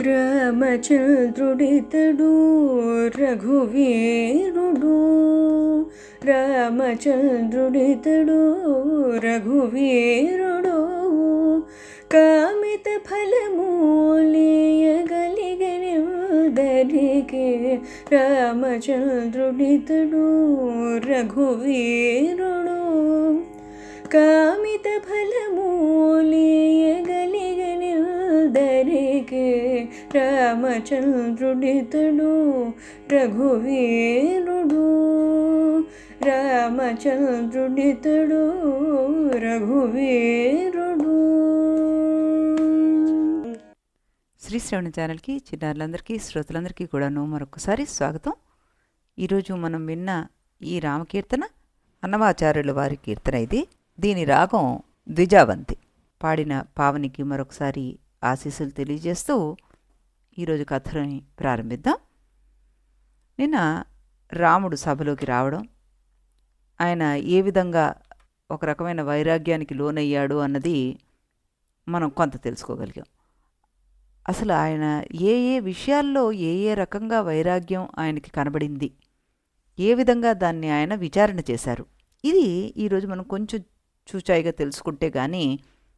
రామచంద్రుడితడు రఘువీరుడు, రామచంద్రుడితడు రఘువీరుడు, కామిత ఫలమూలియగలిగనిదరికి, రామచంద్రుడితడు రఘువీరుడు, కామిత ఫలమూలియగలిగనిదరికి, రామచంద్రుడితడు రఘువీరుడు, రామచంద్రుడితడు రఘువీరుడు. శ్రీ శ్రవణ ఛానల్కి చిన్నారులందరికీ శ్రోతలందరికీ కూడాను మరొకసారి స్వాగతం. ఈరోజు మనం విన్న ఈ రామకీర్తన అన్నమాచార్యుల వారి కీర్తన ఇది. దీని రాగం ద్విజావంతి. పాడిన పావనికి మరొకసారి ఆశీస్సులు తెలియజేస్తూ ఈరోజు కథని ప్రారంభిద్దాం. నిన్న రాముడు సభలోకి రావడం, ఆయన ఏ విధంగా ఒక రకమైన వైరాగ్యానికి లోనయ్యాడు అన్నది మనం కొంత తెలుసుకోగలిగాం. అసలు ఆయన ఏ ఏ విషయాల్లో ఏ ఏ రకంగా వైరాగ్యం ఆయనకి కనబడింది, ఏ విధంగా దాన్ని ఆయన విచారణ చేశారు, ఇది ఈరోజు మనం కొంచెం చూచాయిగా తెలుసుకుంటే కానీ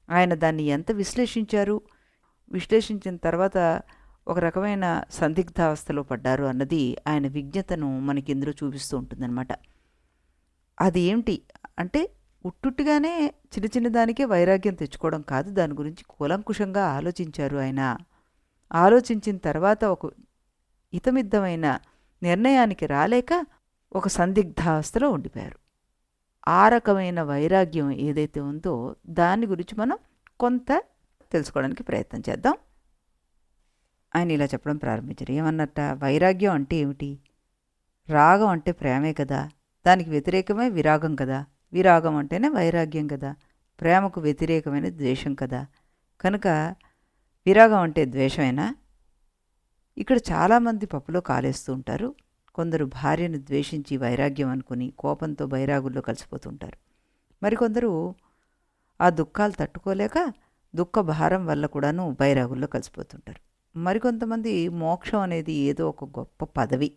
ఆయన దాన్ని ఎంత విశ్లేషించారు, విశ్లేషించిన తర్వాత ఒక రకమైన సందిగ్ధావస్థలో పడ్డారు అన్నది ఆయన విజ్ఞతను మనకి ఇందులో చూపిస్తూ ఉంటుందన్నమాట. అది ఏమిటి అంటే ఉట్టుట్టిగానే చిన్న చిన్న దానికే వైరాగ్యం తెచ్చుకోవడం కాదు, దాని గురించి కూలంకుషంగా ఆలోచించారు. ఆయన ఆలోచించిన తర్వాత ఒక హితమిద్దమైన నిర్ణయానికి రాలేక ఒక సందిగ్ధావస్థలో ఉండిపోయారు. ఆ రకమైన వైరాగ్యం ఏదైతే ఉందో దాని గురించి మనం కొంత తెలుసుకోవడానికి ప్రయత్నం చేద్దాం. ఆయన ఇలా చెప్పడం ప్రారంభించారు. ఏమన్నట్ట, వైరాగ్యం అంటే ఏమిటి? రాగం అంటే ప్రేమే కదా, దానికి వ్యతిరేకమే విరాగం కదా, విరాగం అంటేనే వైరాగ్యం కదా, ప్రేమకు వ్యతిరేకమైన ద్వేషం కదా, కనుక విరాగం అంటే ద్వేషమేనా? ఇక్కడ చాలామంది పప్పులో కాలేస్తూ ఉంటారు. కొందరు భార్యను ద్వేషించి వైరాగ్యం అనుకుని కోపంతో బైరాగుల్లో కలిసిపోతుంటారు. మరికొందరు ఆ దుఃఖాలు తట్టుకోలేక దుఃఖ భారం వల్ల కూడాను బైరాగుల్లో కలిసిపోతుంటారు. మరికొంతమంది మోక్షం అనేది ఏదో ఒక గొప్ప పదవి,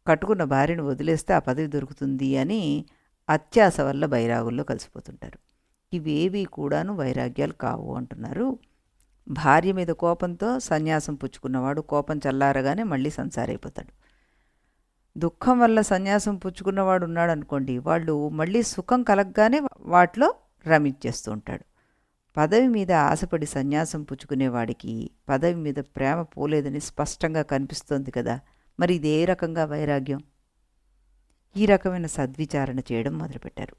కట్టుకున్న భార్యను వదిలేస్తే ఆ పదవి దొరుకుతుంది అని అత్యాశ వల్ల బైరాగుల్లో కలిసిపోతుంటారు. ఇవేవి కూడాను వైరాగ్యాలు కావు అంటున్నారు. భార్య మీద కోపంతో సన్యాసం పుచ్చుకున్నవాడు కోపం చల్లారగానే మళ్ళీ సంసారైపోతాడు. దుఃఖం వల్ల సన్యాసం పుచ్చుకున్నవాడు ఉన్నాడు అనుకోండి, వాళ్ళు మళ్ళీ సుఖం కలగగానే వాటిలో రమించేస్తూ ఉంటాడు. పదవి మీద ఆశపడి సన్యాసం పుచ్చుకునేవాడికి పదవి మీద ప్రేమ పోలేదని స్పష్టంగా కనిపిస్తోంది కదా, మరి ఇదే రకంగా వైరాగ్యం? ఈ రకమైన సద్విచారణ చేయడం మొదలుపెట్టారు.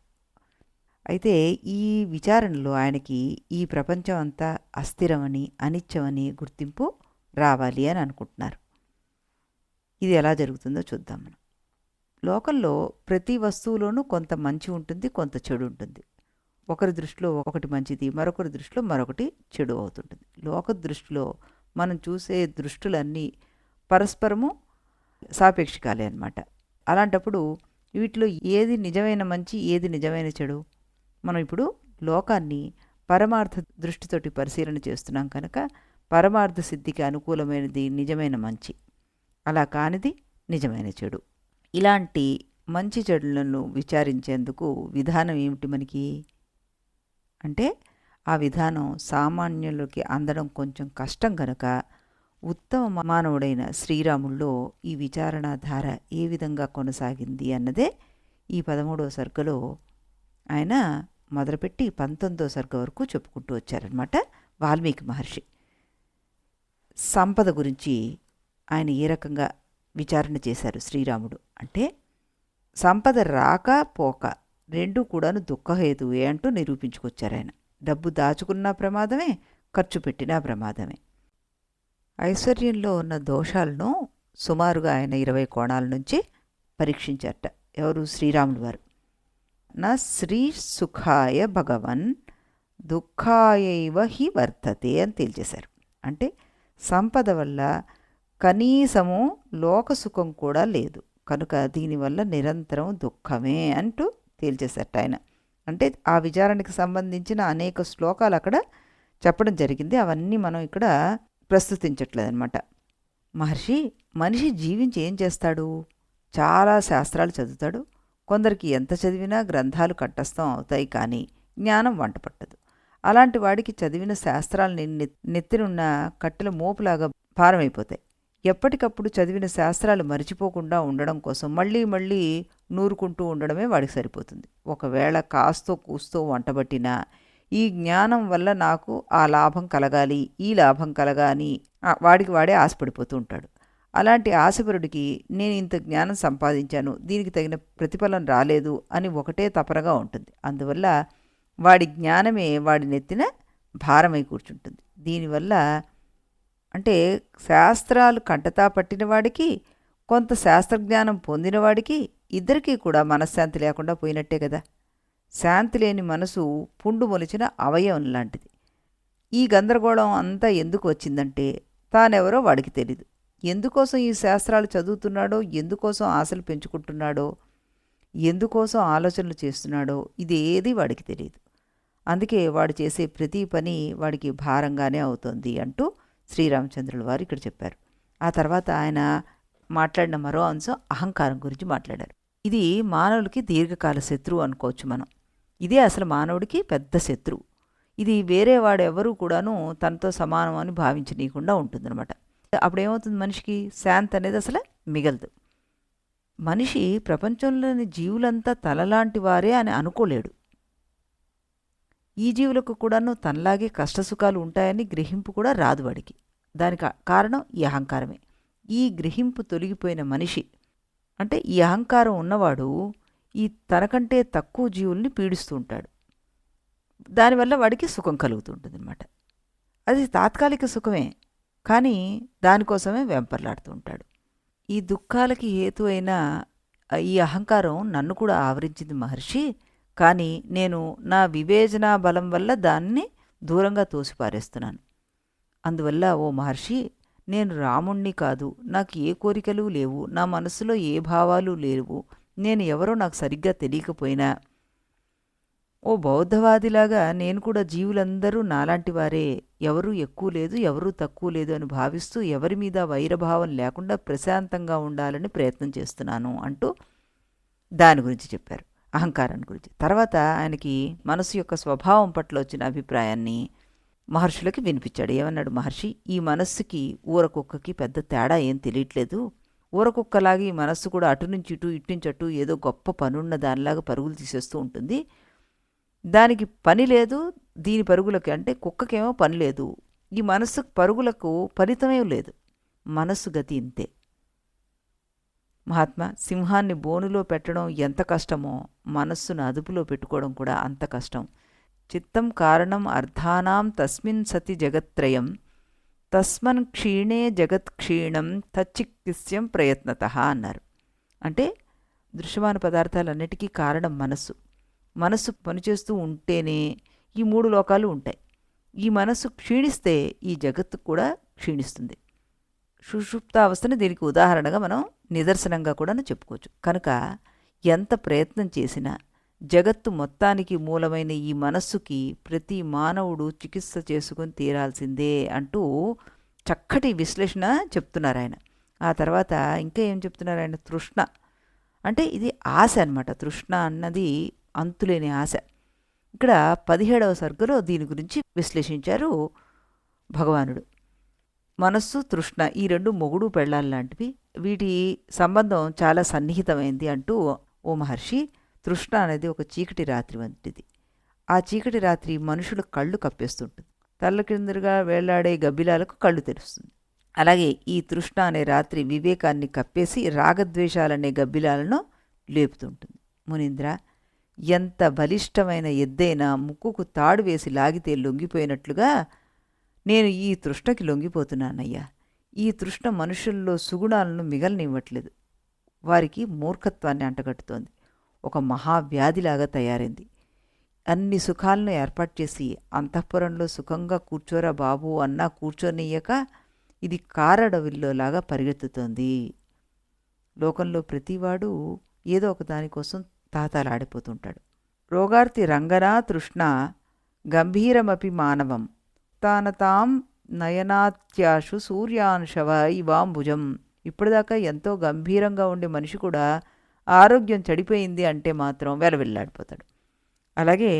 అయితే ఈ విచారణలో ఆయనకి ఈ ప్రపంచం అంతా అస్థిరమని అనిత్యమని గుర్తింపు రావాలి అని అనుకుంటున్నారు. ఇది ఎలా జరుగుతుందో చూద్దాం మనం. లోకంలో ప్రతి వస్తువులోనూ కొంత మంచి ఉంటుంది, కొంత చెడు ఉంటుంది. ఒకరి దృష్టిలో ఒకటి మంచిది, మరొకరి దృష్టిలో మరొకటి చెడు అవుతుంటుంది. లోక దృష్టిలో మనం చూసే దృష్టులన్నీ పరస్పరము సాపేక్షికాలే అన్నమాట. అలాంటప్పుడు వీటిలో ఏది నిజమైన మంచి, ఏది నిజమైన చెడు? మనం ఇప్పుడు లోకాన్ని పరమార్థ దృష్టితోటి పరిశీలన చేస్తున్నాం కనుక పరమార్థ సిద్ధికి అనుకూలమైనది నిజమైన మంచి, అలా కానిది నిజమైన చెడు. ఇలాంటి మంచి చెడులను విచారించేందుకు విధానం ఏమిటి మనకి అంటే, ఆ విధానం సామాన్యులకి అందడం కొంచెం కష్టం కనుక ఉత్తమ మానవుడైన శ్రీరాముల్లో ఈ విచారణాధార ఏ విధంగా కొనసాగింది అన్నదే ఈ 13వ సర్గలో ఆయన మొదలుపెట్టి 19వ సర్గ వరకు చెప్పుకుంటూ వచ్చారనమాట వాల్మీకి మహర్షి. సంపద గురించి ఆయన ఏ రకంగా విచారణ చేశారు శ్రీరాముడు అంటే, సంపద రాక పోక రెండూ కూడాను దుఃఖహేతువే అంటూ నిరూపించుకొచ్చారు ఆయన. డబ్బు దాచుకున్నా ప్రమాదమే, ఖర్చు పెట్టినా ప్రమాదమే. ఐశ్వర్యంలో ఉన్న దోషాలను సుమారుగా ఆయన 20 కోణాల నుంచి పరీక్షించారట. ఎవరు? శ్రీరాములు వారు. నా శ్రీ సుఖాయ భగవన్ దుఃఖాయైవ హి వర్తతే అని తేల్చేశారు. అంటే సంపద వల్ల కనీసము లోకసుఖం కూడా లేదు కనుక దీనివల్ల నిరంతరం దుఃఖమే అంటూ తేల్చేశారట ఆయన. అంటే ఆ విచారణకి సంబంధించిన అనేక శ్లోకాలు అక్కడ చెప్పడం జరిగింది. అవన్నీ మనం ఇక్కడ ప్రస్తుతించట్లేదనమాట. మహర్షి, మనిషి జీవించి ఏం చేస్తాడు? చాలా శాస్త్రాలు చదువుతాడు. కొందరికి ఎంత చదివినా గ్రంథాలు కంఠస్థం అవుతాయి, కానీ జ్ఞానం వంట పట్టదు. అలాంటి వాడికి చదివిన శాస్త్రాలని నెత్తినున్న కట్టెల మోపులాగా భారమైపోతాయి. ఎప్పటికప్పుడు చదివిన శాస్త్రాలు మరిచిపోకుండా ఉండడం కోసం మళ్ళీ మళ్ళీ నూరుకుంటూ ఉండడమే వాడికి సరిపోతుంది. ఒకవేళ కాస్తో కూస్తో వంటబట్టినా ఈ జ్ఞానం వల్ల నాకు ఆ లాభం కలగాలి, ఈ లాభం కలగాని వాడికి వాడే ఆశపడిపోతూ ఉంటాడు. అలాంటి ఆశపరుడికి నేను ఇంత జ్ఞానం సంపాదించాను, దీనికి తగిన ప్రతిఫలం రాలేదు అని ఒకటే తపనగా ఉంటుంది. అందువల్ల వాడి జ్ఞానమే వాడి నెత్తిన భారమై కూర్చుంటుంది. దీనివల్ల అంటే శాస్త్రాలు కంటతా పట్టిన వాడికి, కొంత శాస్త్రజ్ఞానం పొందినవాడికి ఇద్దరికీ కూడా మనశ్శాంతి లేకుండా పోయినట్టే కదా. శాంతి లేని మనసు పుండు మొలిచిన అవయవం లాంటిది. ఈ గందరగోళం అంతా ఎందుకు వచ్చిందంటే తానెవరో వాడికి తెలీదు. ఎందుకోసం ఈ శాస్త్రాలు చదువుతున్నాడో, ఎందుకోసం ఆశలు పెంచుకుంటున్నాడో, ఎందుకోసం ఆలోచనలు చేస్తున్నాడో ఇదేది వాడికి తెలియదు. అందుకే వాడు చేసే ప్రతి పని వాడికి భారంగానే అవుతుంది అంటూ శ్రీరామచంద్రుల వారు ఇక్కడ చెప్పారు. ఆ తర్వాత ఆయన మాట్లాడిన మరో అంశం అహంకారం గురించి మాట్లాడారు. ఇది మానవులకి దీర్ఘకాల శత్రువు అనుకోవచ్చు మనం. ఇదే అసలు మానవుడికి పెద్ద శత్రువు. ఇది వేరే వాడెవరూ కూడాను తనతో సమానం అని భావించనీయకుండా ఉంటుందన్నమాట. అప్పుడేమవుతుంది, మనిషికి శాంతి అనేది అసలు మిగలదు. మనిషి ప్రపంచంలోని జీవులంతా తనలాంటి వారే అని అనుకోలేడు. ఈ జీవులకు కూడాను తనలాగే కష్టసుఖాలు ఉంటాయని గ్రహింపు కూడా రాదు వాడికి. దానికి కారణం ఈ అహంకారమే. ఈ గ్రహింపు తొలగిపోయిన మనిషి అంటే ఈ అహంకారం ఉన్నవాడు ఈ తనకంటే తక్కువ జీవుల్ని పీడిస్తూ ఉంటాడు. దానివల్ల వాడికి సుఖం కలుగుతుంటుంది అనమాట. అది తాత్కాలిక సుఖమే, కానీ దానికోసమే వెంపర్లాడుతూ ఉంటాడు. ఈ దుఃఖాలకి హేతు అయిన ఈ అహంకారం నన్ను కూడా ఆవరించింది మహర్షి. కానీ నేను నా వివేచనా బలం వల్ల దాన్ని దూరంగా తోసిపారేస్తున్నాను. అందువల్ల ఓ మహర్షి, నేను రాముణ్ణి కాదు, నాకు ఏ కోరికలు లేవు, నా మనసులో ఏ భావాలు లేవు, నేను ఎవరో నాకు సరిగ్గా తెలియకపోయినా ఓ బౌద్ధవాదిలాగా నేను కూడా జీవులందరూ నాలాంటి వారే, ఎవరూ ఎక్కువ లేదు, ఎవరూ తక్కువ లేదు అని భావిస్తూ ఎవరి మీద వైరభావం లేకుండా ప్రశాంతంగా ఉండాలని ప్రయత్నం చేస్తున్నాను అంటూ దాని గురించి చెప్పారు, అహంకారాన్ని గురించి. తర్వాత ఆయనకి మనసు యొక్క స్వభావం పట్ల వచ్చిన అభిప్రాయాన్ని మహర్షులకి వినిపించాడు. ఏమన్నాడు మహర్షి, ఈ మనస్సుకి ఊరకుక్కకి పెద్ద తేడా ఏం తెలియట్లేదు. ఊరకుక్కలాగా ఈ మనస్సు కూడా అటు నుంచి ఇటు, ఇటు నుంచి అటు ఏదో గొప్ప పనున్న దానిలాగా పరుగులు తీసేస్తూ ఉంటుంది. దానికి పని లేదు, దీని పరుగులకి అంటే కుక్కకేమో పని లేదు. ఈ మనస్సు పరుగులకు ఫలితమే లేదు. మనస్సు గతి ఇంతే. మహాత్మా, సింహాన్ని బోనులో పెట్టడం ఎంత కష్టమో మనస్సును అదుపులో పెట్టుకోవడం కూడా అంత కష్టం. చిత్తం కారణం అర్థానాం తస్మిన్ సతి జగత్రయం తస్మన్ క్షీణే జగత్ క్షీణం తచ్చికిత్స్యం ప్రయత్నతః అన్నారు. అంటే దృశ్యమాన పదార్థాలన్నిటికీ కారణం మనస్సు. మనస్సు పనిచేస్తూ ఉంటేనే ఈ మూడు లోకాలు ఉంటాయి. ఈ మనస్సు క్షీణిస్తే ఈ జగత్తు కూడా క్షీణిస్తుంది. సుషుప్తావస్థని దీనికి ఉదాహరణగా మనం నిదర్శనంగా కూడా చెప్పుకోవచ్చు. కనుక ఎంత ప్రయత్నం చేసినా జగత్తు మొత్తానికి మూలమైన ఈ మనస్సుకి ప్రతి మానవుడు చికిత్స చేసుకొని తీరాల్సిందే అంటూ చక్కటి విశ్లేషణ చెప్తున్నారు ఆయన. ఆ తర్వాత ఇంకా ఏం చెప్తున్నారు ఆయన, తృష్ణ అంటే ఇది ఆశ అన్నమాట. తృష్ణ అన్నది అంతులేని ఆశ. ఇక్కడ 17వ సర్గలో దీని గురించి విశ్లేషించారు భగవానుడు. మనస్సు, తృష్ణ ఈ రెండు మొగుడు పెళ్ళాలి లాంటివి, వీటి సంబంధం చాలా సన్నిహితమైంది అంటూ, ఓ మహర్షి, తృష్ణ అనేది ఒక చీకటి రాత్రి వంటిది. ఆ చీకటి రాత్రి మనుషుల కళ్ళు కప్పేస్తుంటుంది. తల్ల కిందరుగా వేళ్లాడే గబ్బిలాలకు కళ్ళు తెరుస్తుంది. అలాగే ఈ తృష్ణ అనే రాత్రి వివేకాన్ని కప్పేసి రాగద్వేషాలనే గబ్బిలాలను లేపుతుంటుంది. మునీంద్ర, ఎంత బలిష్టమైన ఎద్దైనా ముక్కుకు తాడు వేసి లాగితే లొంగిపోయినట్లుగా నేను ఈ తృష్ణకి లొంగిపోతున్నానయ్యా. ఈ తృష్ణ మనుషుల్లో సుగుణాలను మిగలనివ్వట్లేదు. వారికి మూర్ఖత్వాన్ని అంటగట్టుతోంది. ఒక మహావ్యాధిలాగా తయారైంది. అన్ని సుఖాలను ఏర్పాటు చేసి అంతఃపురంలో సుఖంగా కూర్చోరా బాబు అన్నా కూర్చోనియ్యక ఇది కారడవిల్లోలాగా పరిగెత్తుతోంది. లోకంలో ప్రతివాడు ఏదో ఒక దానికోసం తాతాలాడిపోతుంటాడు. రోగార్తి రంగనా తృష్ణ గంభీరమపి మానవం తానతాం నయనాత్యాశు సూర్యాంశవ ఇవాంబుజం. ఇప్పటిదాకా ఎంతో గంభీరంగా ఉండే మనిషి కూడా ఆరోగ్యం చెడిపోయింది అంటే మాత్రం వెలవెల్లాడిపోతాడు. అలాగే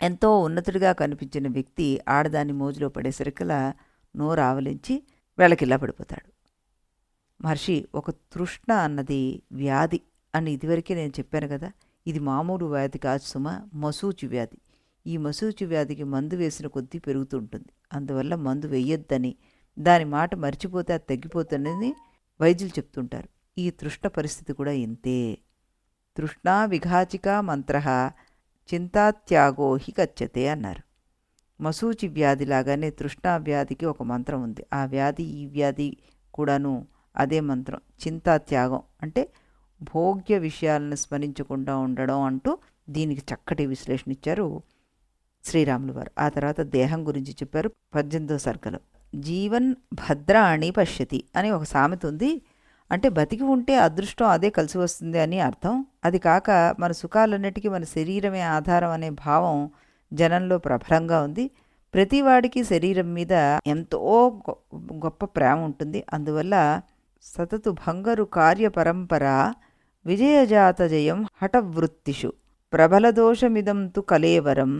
ఎంతో ఉన్నతుడిగా కనిపించిన వ్యక్తి ఆడదాని మోజులో పడేసరికలా నోరు ఆవలించి వెలకిల్లా పడిపోతాడు. మహర్షి, ఒక తృష్ణ అన్నది వ్యాధి అని ఇదివరకే నేను చెప్పాను కదా. ఇది మామూలు వ్యాధి కాదు సుమ, మసూచి వ్యాధి. ఈ మసూచి వ్యాధికి మందు వేసిన కొద్దీ పెరుగుతుంటుంది. అందువల్ల మందు వేయొద్దని, దాని మాట మర్చిపోతే అది తగ్గిపోతుందని వైద్యులు చెప్తుంటారు. ఈ తృష్ణ పరిస్థితి కూడా ఇంతే. తృష్ణా విఘాచిక మంత్ర చింతాత్యాగో హి కచ్చతే అన్నారు. మసూచి వ్యాధి లాగానే తృష్ణా వ్యాధికి ఒక మంత్రం ఉంది. ఆ వ్యాధి ఈ వ్యాధి కూడాను అదే మంత్రం, చింతాత్యాగం. అంటే భోగ్య విషయాలను స్మరించకుండా ఉండడం అంటూ దీనికి చక్కటి విశ్లేషణ ఇచ్చారు శ్రీరాములు వారు. ఆ తర్వాత దేహం గురించి చెప్పారు 18వ సర్గలో. జీవన్ భద్రాణి పశ్యతి అని ఒక సామెత ఉంది. అంటే బతికి ఉంటే అదృష్టం అదే కలిసి వస్తుంది అని అర్థం. అది కాక మన సుఖాలన్నిటికీ మన శరీరమే ఆధారం అనే భావం జనంలో ప్రబలంగా ఉంది. ప్రతివాడికి శరీరం మీద ఎంతో గొప్ప ప్రేమ ఉంటుంది. అందువల్ల సతతు భంగరు కార్య పరంపర విజయజాత జయం హఠవృత్తిషు ప్రబలదోషమిదం తు కలేవరం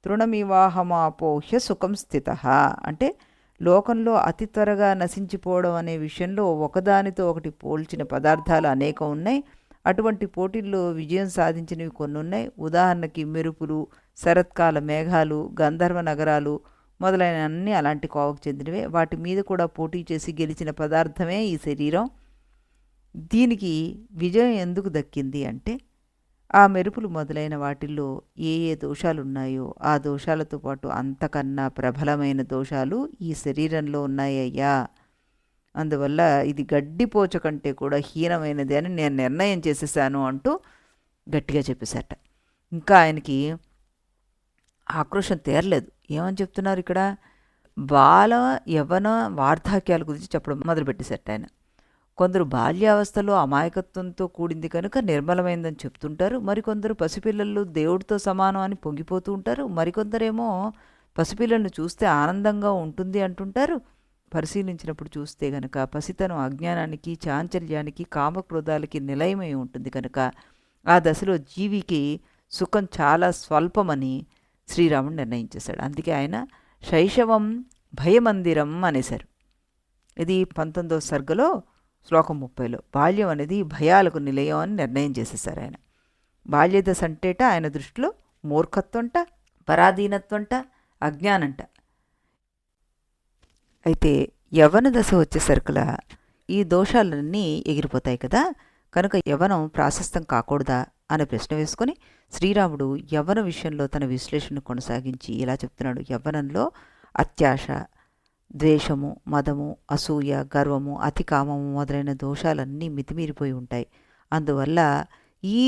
తృణమివాహమాపోహ్య సుఖం స్థిత. అంటే లోకంలో అతి త్వరగా నశించిపోవడం అనే విషయంలో ఒకదానితో ఒకటి పోల్చిన పదార్థాలు అనేకం ఉన్నాయి. అటువంటి పోటీల్లో విజయం సాధించినవి కొన్ని ఉన్నాయి. ఉదాహరణకి మెరుపులు, శరత్కాల మేఘాలు, గంధర్వ నగరాలు మొదలైన అన్నీ అలాంటి కోవకు చెందినవే. వాటి మీద కూడా పోటీ చేసి గెలిచిన పదార్థమే ఈ శరీరం. దీనికి విజయం ఎందుకు దక్కింది అంటే ఆ మెరుపులు మొదలైన వాటిల్లో ఏ ఏ దోషాలు ఉన్నాయో ఆ దోషాలతో పాటు అంతకన్నా ప్రబలమైన దోషాలు ఈ శరీరంలో ఉన్నాయ్యా. అందువల్ల ఇది గడ్డిపోచ కంటే కూడా హీనమైనది అని నేను నిర్ణయం చేసేసాను అంటూ గట్టిగా చెప్పేశాట. ఇంకా ఆయనకి ఆక్రోశం తీరలేదు. ఏమని చెప్తున్నారు ఇక్కడ? బాల యవ్వన వార్ధాక్యాల గురించి చెప్పడం మొదలుపెట్టేశాట ఆయన. కొందరు బాల్యావస్థలో అమాయకత్వంతో కూడింది కనుక నిర్మలమైందని చెప్తుంటారు. మరికొందరు పసిపిల్లలు దేవుడితో సమానం అని పొంగిపోతూ ఉంటారు. మరికొందరేమో పసిపిల్లలను చూస్తే ఆనందంగా ఉంటుంది అంటుంటారు. పరిశీలించినప్పుడు చూస్తే గనక పసితనం అజ్ఞానానికి, చాంచల్యానికి, కామక్రోధాలకి నిలయమై ఉంటుంది కనుక ఆ దశలో జీవికి సుఖం చాలా స్వల్పమని శ్రీరాముడు నిర్ణయించేశాడు. అందుకే ఆయన శైశవం భయమందిరం అనేశారు. ఇది 19వ సర్గలో శ్లోకం 30లో. బాల్యం అనేది భయాలకు నిలయం అని నిర్ణయం చేసేసారు ఆయన. బాల్యదశ అంటేట ఆయన దృష్టిలో మూర్ఖత్వంట, పరాధీనత్వంట, అజ్ఞానంట. అయితే యవ్వన దశ వచ్చేసరికలా ఈ దోషాలన్నీ ఎగిరిపోతాయి కదా. కనుక యవ్వనం ప్రాశస్తం కాకూడదా అనే ప్రశ్న వేసుకొని శ్రీరాముడు యవ్వన విషయంలో తన విశ్లేషణ కొనసాగించి ఇలా చెప్తున్నాడు. యవ్వనంలో అత్యాశ, ద్వేషము, మదము, అసూయ, గర్వము, అతి కామము మొదలైన దోషాలన్నీ మితిమీరిపోయి ఉంటాయి. అందువల్ల ఈ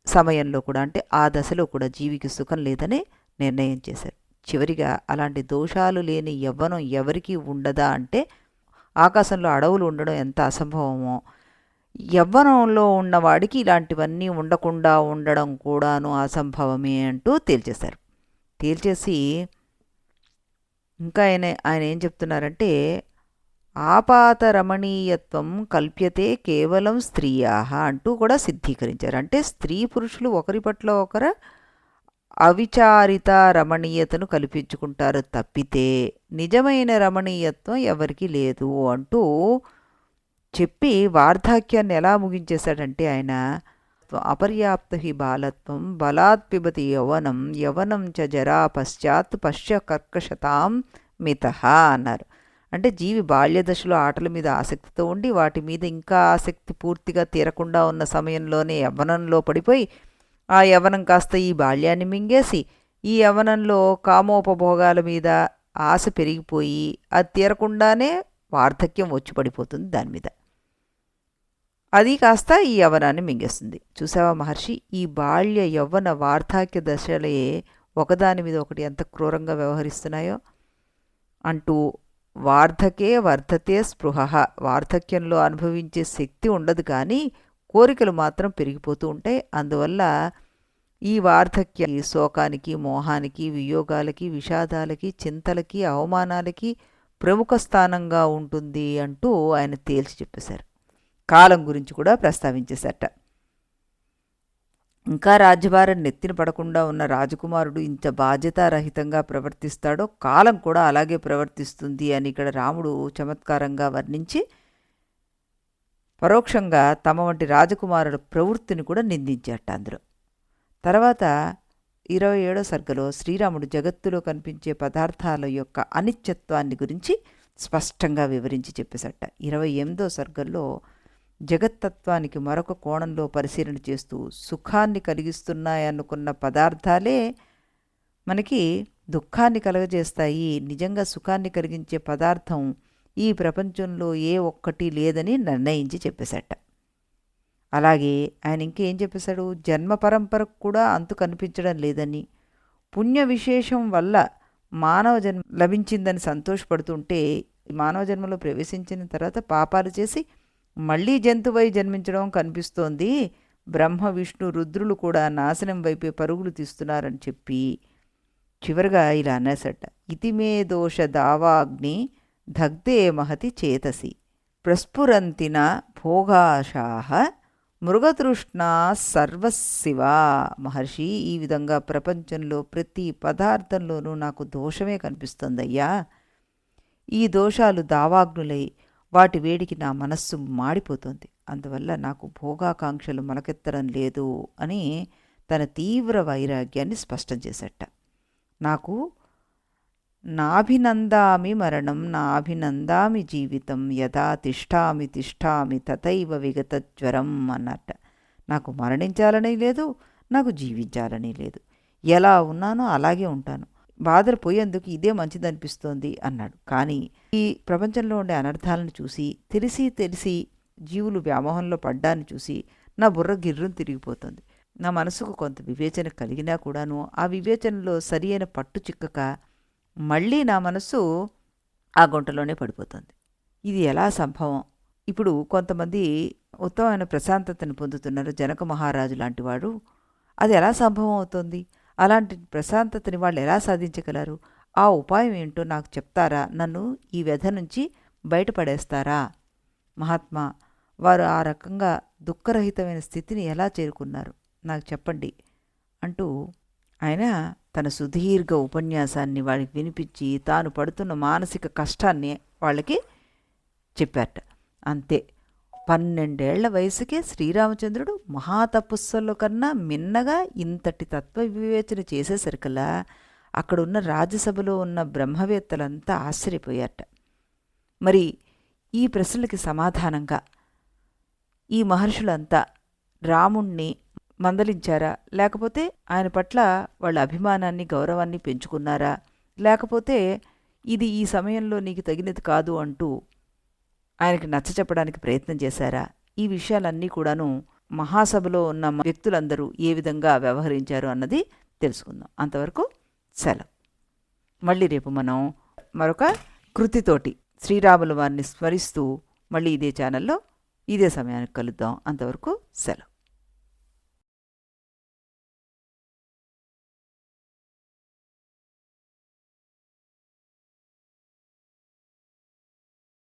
సమయంలో కూడా అంటే ఆ దశలో కూడా జీవికి సుఖం లేదని నిర్ణయం చేశారు. చివరిగా అలాంటి దోషాలు లేని యవ్వనం ఎవరికి ఉండదా అంటే ఆకాశంలో అడవులు ఉండడం ఎంత అసంభవమో యవ్వనంలో ఉన్నవాడికి ఇలాంటివన్నీ ఉండకుండా ఉండడం కూడాను అసంభవమే అంటూ తేల్చేశారు. తేల్చేసి ఇంకా ఆయన ఏం చెప్తున్నారంటే ఆపాత రమణీయత్వం కల్ప్యతే కేవలం స్త్రీయా అంటూ కూడా సిద్ధీకరించారు. అంటే స్త్రీ పురుషులు ఒకరి పట్ల ఒకరు అవిచారిత రమణీయతను కల్పించుకుంటారు తప్పితే నిజమైన రమణీయత్వం ఎవరికి లేదు అంటూ చెప్పి వార్ధాక్యాన్ని ఎలా ముగించేశాడంటే ఆయన అపర్యాప్త హి బాలత్వం బలాత్ పిబతి యవనం యవనం చ జరా పశ్చాత్ పశ్చ కర్కశతాం మితః అన్నారు. అంటే జీవి బాల్యదశలో ఆటల మీద ఆసక్తితో ఉండి వాటి మీద ఇంకా ఆసక్తి పూర్తిగా తీరకుండా ఉన్న సమయంలోనే యవ్వనంలో పడిపోయి ఆ యవ్వనం కాస్త ఈ బాల్యాన్ని మింగేసి ఈ యవ్వనంలో కామోపభోగాల మీద ఆశ పెరిగిపోయి అది తీరకుండానే వార్ధక్యం వచ్చి పడిపోతుంది దాని మీద. అది కాస్త ఈ యవ్వనాన్ని మింగేస్తుంది. చూసావా మహర్షి, ఈ బాల్య యవ్వన వార్ధాక్య దశలే ఒకదాని మీద ఒకటి ఎంత క్రూరంగా వ్యవహరిస్తున్నాయో అంటూ వార్ధకే వర్ధతే స్పృహ. వార్ధక్యంలో అనుభవించే శక్తి ఉండదు కానీ కోరికలు మాత్రం పెరిగిపోతూ ఉంటాయి. అందువల్ల ఈ వార్ధక్య శోకానికి, మోహానికి, వియోగాలకి, విషాదాలకి, చింతలకి, అవమానాలకి, ప్రముఖ స్థానంగా ఉంటుంది అంటూ ఆయన తేల్చి చెప్పేశారు. కాలం గురించి కూడా ప్రస్తావించేశారట. ఇంకా రాజ్యభారం నెత్తిన పడకుండా ఉన్న రాజకుమారుడు ఇంత బాధ్యతారహితంగా ప్రవర్తిస్తాడో కాలం కూడా అలాగే ప్రవర్తిస్తుంది అని ఇక్కడ రాముడు చమత్కారంగా వర్ణించి పరోక్షంగా తమ వంటి రాజకుమారుల ప్రవృత్తిని కూడా నిందించాట అందరూ. తర్వాత 27వ సర్గలో శ్రీరాముడు జగత్తులో కనిపించే పదార్థాల యొక్క అనిత్యత్వాన్ని గురించి స్పష్టంగా వివరించి చెప్పేసట. 28వ సర్గల్లో జగత్తత్వానికి మరొక కోణంలో పరిశీలన చేస్తూ సుఖాన్ని కలిగిస్తున్నాయనుకున్న పదార్థాలే మనకి దుఃఖాన్ని కలగజేస్తాయి, నిజంగా సుఖాన్ని కలిగించే పదార్థం ఈ ప్రపంచంలో ఏ ఒక్కటి లేదని నిర్ణయించి చెప్పేశాట. అలాగే ఆయన ఇంకేం చెప్పేశాడు, జన్మ పరంపరకు కూడా అంతు కనిపించడం లేదని, పుణ్య విశేషం వల్ల మానవ జన్మ లభించిందని సంతోషపడుతుంటే మానవ జన్మలో ప్రవేశించిన తర్వాత పాపాలు చేసి మళ్ళీ జంతువై జన్మించడం కనిపిస్తోంది, బ్రహ్మ విష్ణు రుద్రులు కూడా నాశనం వైపే పరుగులు తీస్తున్నారని చెప్పి చివరిగా ఇలా అనేసట, ఇతిమే దోష దావాగ్ని దగ్ధే మహతి చేతసి ప్రస్ఫురంతిన భోగాశాహ మృగతృష్ణ సర్వశివ. మహర్షి, ఈ విధంగా ప్రపంచంలో ప్రతి పదార్థంలోనూ నాకు దోషమే కనిపిస్తుందయ్యా. ఈ దోషాలు దావాగ్నులై వాటి వేడికి నా మనస్సు మాడిపోతుంది, అందువల్ల నాకు భోగాకాంక్షలు మొలకెత్తడం లేదు అని తన తీవ్ర వైరాగ్యాన్ని స్పష్టం చేశాట. నాకు నాభినందామి మరణం నాభినందామి జీవితం యథా తిష్టామి తిష్టామి తథైవ విగత జ్వరం అన్నట్ట. నాకు మరణించాలని లేదు, నాకు జీవించాలని లేదు, ఎలా ఉన్నానో అలాగే ఉంటాను, బాధలు పోయేందుకు ఇదే మంచిదనిపిస్తోంది అన్నాడు. కానీ ఈ ప్రపంచంలో ఉండే అనర్థాలను చూసి తెలిసి జీవులు వ్యామోహంలో పడ్డాన్ని చూసి నా బుర్ర గిర్రం తిరిగిపోతుంది. నా మనసుకు కొంత వివేచన కలిగినా కూడాను ఆ వివేచనలో సరి అయిన పట్టు చిక్కక మళ్ళీ నా మనస్సు ఆ గుంటలోనే పడిపోతుంది. ఇది ఎలా సంభవం? ఇప్పుడు కొంతమంది ఉత్తమమైన ప్రశాంతతను పొందుతున్నారు, జనక మహారాజు లాంటి వాడు. అది ఎలా సంభవం అవుతుంది? అలాంటి ప్రశాంతతని వాళ్ళు ఎలా సాధించగలరు? ఆ ఉపాయం ఏంటో నాకు చెప్తారా? నన్ను ఈ వ్యధ నుంచి బయటపడేస్తారా? మహాత్మా, వారు ఆ రకంగా దుఃఖరహితమైన స్థితిని ఎలా చేరుకున్నారు నాకు చెప్పండి అంటూ ఆయన తన సుదీర్ఘ ఉపన్యాసాన్ని వాళ్ళకి వినిపించి తాను పడుతున్న మానసిక కష్టాన్ని వాళ్ళకి చెప్పారట. అంతే, 12 ఏళ్ల వయసుకే శ్రీరామచంద్రుడు మహాతపస్సుల్లో కన్నా మిన్నగా ఇంతటి తత్వ వివేచన చేసేసరికల్లా అక్కడున్న రాజ్యసభలో ఉన్న బ్రహ్మవేత్తలంతా ఆశ్చర్యపోయారట. మరి ఈ ప్రశ్నలకి సమాధానంగా ఈ మహర్షులంతా రాముణ్ణి మందలించారా, లేకపోతే ఆయన పట్ల వాళ్ళ అభిమానాన్ని గౌరవాన్ని పెంచుకున్నారా, లేకపోతే ఇది ఈ సమయంలో నీకు తగినది కాదు అంటూ ఆయనకి నచ్చచెప్పడానికి ప్రయత్నం చేశారా? ఈ విషయాలన్నీ కూడాను మహాసభలో ఉన్న వ్యక్తులందరూ ఏ విధంగా వ్యవహరించారు అన్నది తెలుసుకుందాం. అంతవరకు సెలవు. మళ్ళీ రేపు మనం మరొక కృతితోటి శ్రీరాముల వారిని స్మరిస్తూ మళ్ళీ ఇదే ఛానల్లో ఇదే సమయానికి కలుద్దాం. అంతవరకు సెలవు.